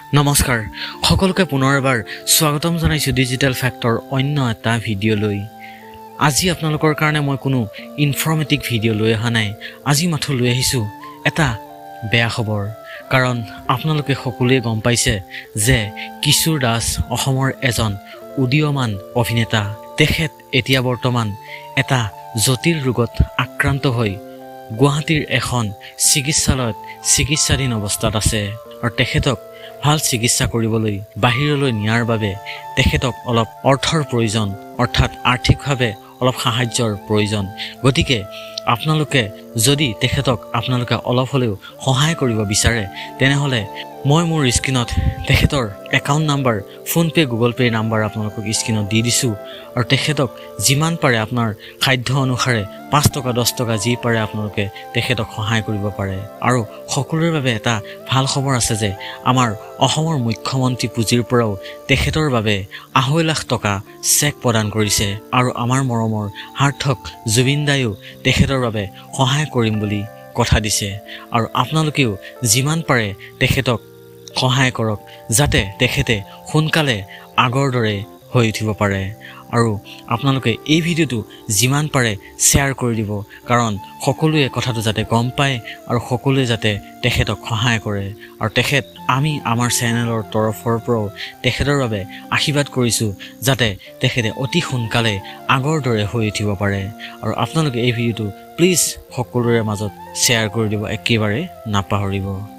নমস্কাৰ সকলোকে পুনৰ এবাৰ স্বাগতম জনাইছো ডিজিটেল ফেক্টৰ অন্য এটা ভিডিঅ' লৈ আজি আপোনালোকৰ কাৰণে মই কোনো ইনফৰ্মেটিভ ভিডিঅ' লৈ অহা নাই আজি মাথো লৈ আহিছো এটা বেয়া খবৰ কাৰণ আপোনালোকে সকলোৱে গম পাইছে যে কিশোৰ দাস অসমৰ এজন উদীয়মান অভিনেতা তেখেত এতিয়া বৰ্তমান এটা জটিল ৰোগত আক্ৰান্ত হৈ গুৱাহাটীৰ এখন চিকিৎসালয়ত চিকিৎসাধীন অৱস্থাত আছে আৰু তেখেতক ভাল চিকিৎসা কৰিবলৈ বাহিৰলৈ নিয়াৰ বাবে তেখেতক অলপ অৰ্থৰ প্ৰয়োজন অৰ্থাৎ আৰ্থিকভাৱে অলপ সাহায্যৰ প্ৰয়োজন গতিকে আপোনালোকে যদি তেখেতক আপোনালোকে অলপ হলেও সহায় কৰিব বিচাৰে তেনেহলে মই মোৰ স্ক্ৰীনত তেখেতৰ account number PhonePe Google pay number আপোনালোকক স্ক্ৰীনত দি দিছো আৰু তেখেতক যিমান পাৰে আপোনাৰ খাদ্য অনুসাৰে 5 টকা 10 টকা যি পাৰে আপোনালোকে তেখেতক সহায় কৰিব পাৰে আৰু সকলোৰে বাবে এটা ভাল খবৰ আছে যে আমাৰ অসমৰ মুখ্যমন্ত্ৰী পুঁজিৰ পৰাও তেখেতৰ বাবে 2.5 লাখ টকা চেক প্ৰদান কৰিছে আৰু আমাৰ মৰমৰ সাৰ্থক জুবিন দায়ো তেখেতৰ বাবে সহায় কৰিম বুলি কথা দিছে আৰু আপোনালোকেও যিমান পাৰে তেখেতক সহায় কৰক যাতে তেখেতে সোনকালে আগৰ দৰে হৈ উঠিব পাৰে আৰু আপোনালোকে এই ভিডিঅ'টো যিমান পাৰে শ্বেয়াৰ কৰি দিব কাৰণ সকলোৱে কথাটো যাতে গম পায় আৰু সকলোৱে যাতে তেখেতক সহায় কৰে আৰু তেখেত আমি আমাৰ চেনেলৰ তৰফৰ পৰাও তেখেতৰ বাবে আশীৰ্বাদ কৰিছো যাতে তেখেতে অতি সোনকালে আগৰ দৰে হৈ উঠিব পাৰে আৰু আপোনালোকে এই ভিডিঅ'টো প্লিজ সকলোৰে মাজত শ্বেয়াৰ কৰি দিব একেবাৰে নাপাহৰিব